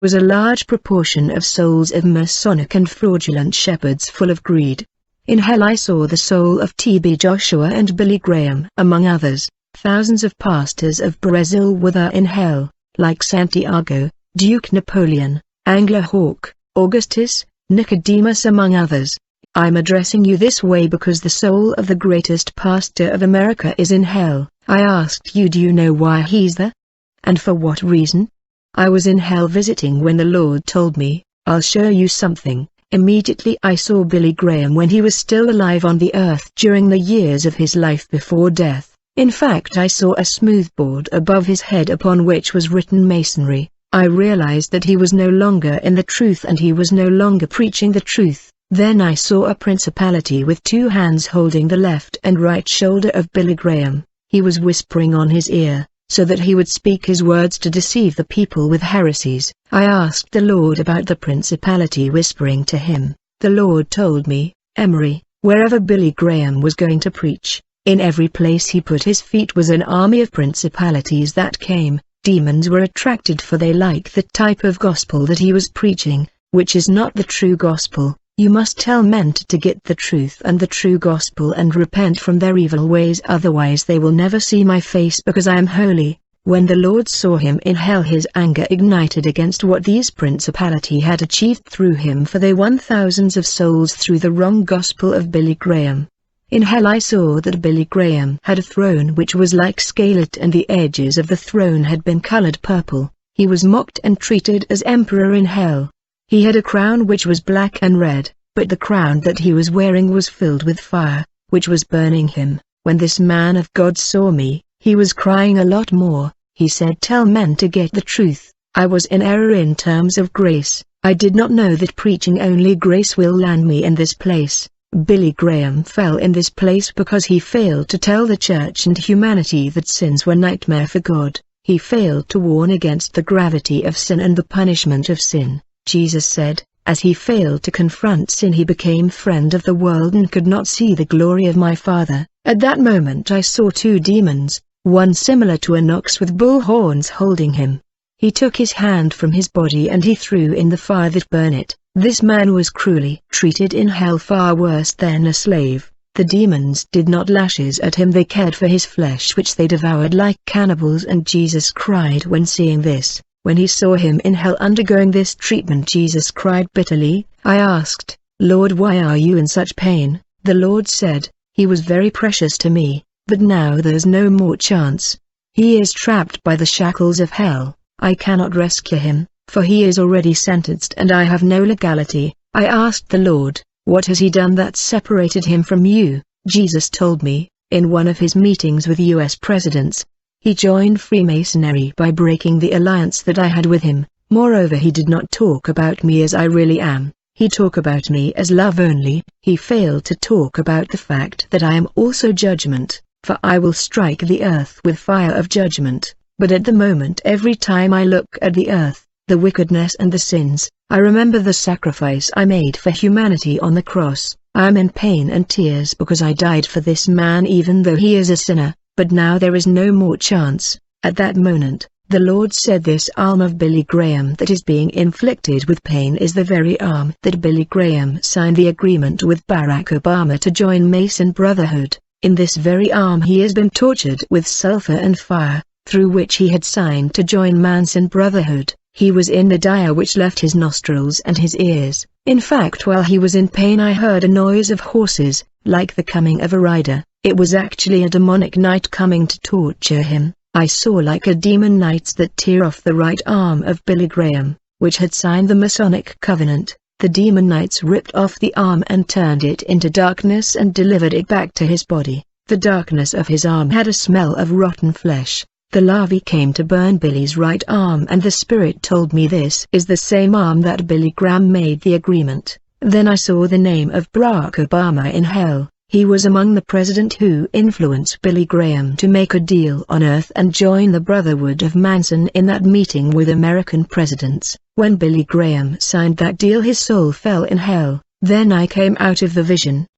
was a large proportion of souls of Masonic and fraudulent shepherds full of greed. In hell I saw the soul of T.B. Joshua and Billy Graham among others. Thousands of pastors of Brazil were there in hell, like Santiago, Duke Napoleon, Angler Hawk, Augustus, Nicodemus among others. I'm addressing you this way because the soul of the greatest pastor of America is in hell. I asked you, do you know why he's there? And for what reason? I was in hell visiting when the Lord told me, I'll show you something. Immediately I saw Billy Graham when he was still alive on the earth during the years of his life before death. In fact, I saw a smoothboard above his head upon which was written Masonry. I realized that he was no longer in the truth and he was no longer preaching the truth. Then I saw a principality with two hands holding the left and right shoulder of Billy Graham. He was whispering on his ear, so that he would speak his words to deceive the people with heresies. I asked the Lord about the principality whispering to him. The Lord told me, Emery, wherever Billy Graham was going to preach, in every place he put his feet was an army of principalities that came. Demons were attracted for they like the type of gospel that he was preaching, which is not the true gospel. You must tell men to get the truth and the true gospel and repent from their evil ways, otherwise they will never see my face because I am holy. When the Lord saw him in hell, his anger ignited against what these principality had achieved through him, for they won thousands of souls through the wrong gospel of Billy Graham. In hell I saw that Billy Graham had a throne which was like scarlet and the edges of the throne had been colored purple. He was mocked and treated as emperor in hell. He had a crown which was black and red, but the crown that he was wearing was filled with fire, which was burning him. When this man of God saw me, he was crying a lot more. He said, tell men to get the truth. I was in error in terms of grace. I did not know that preaching only grace will land me in this place. Billy Graham fell in this place because he failed to tell the church and humanity that sins were nightmare for God. He failed to warn against the gravity of sin and the punishment of sin. Jesus said, as he failed to confront sin, he became friend of the world and could not see the glory of my Father. At that moment I saw two demons, one similar to an ox with bull horns holding him. He took his hand from his body and he threw in the fire that burned it. This man was cruelly treated in hell, far worse than a slave. The demons did not lashes at him, they cared for his flesh which they devoured like cannibals, and Jesus cried when seeing this. When he saw him in hell undergoing this treatment, Jesus cried bitterly. I asked, Lord, why are you in such pain? The Lord said, he was very precious to me, but now there's no more chance. He is trapped by the shackles of hell. I cannot rescue him, for he is already sentenced and I have no legality. I asked the Lord, what has he done that separated him from you? Jesus told me, in one of his meetings with U.S. presidents, he joined Freemasonry by breaking the alliance that I had with him. Moreover, he did not talk about me as I really am. He talked about me as love only. He failed to talk about the fact that I am also judgment, for I will strike the earth with fire of judgment. But at the moment, every time I look at the earth, the wickedness and the sins, I remember the sacrifice I made for humanity on the cross. I am in pain and tears because I died for this man even though he is a sinner. But now there is no more chance. At that moment, the Lord said, this arm of Billy Graham that is being inflicted with pain is the very arm that Billy Graham signed the agreement with Barack Obama to join Mason Brotherhood. In this very arm he has been tortured with sulfur and fire, through which he had signed to join Manson Brotherhood. He was in the dire which left his nostrils and his ears. In fact, while he was in pain I heard a noise of horses, like the coming of a rider. It was actually a demonic knight coming to torture him. I saw like a demon knights that tear off the right arm of Billy Graham, which had signed the Masonic covenant. The demon knights ripped off the arm and turned it into darkness and delivered it back to his body. The darkness of his arm had a smell of rotten flesh. The larvae came to burn Billy's right arm, and the Spirit told me this is the same arm that Billy Graham made the agreement. Then I saw the name of Barack Obama in hell. He was among the president who influenced Billy Graham to make a deal on earth and join the Brotherhood of Manson in that meeting with American presidents. When Billy Graham signed that deal, his soul fell in hell. Then I came out of the vision,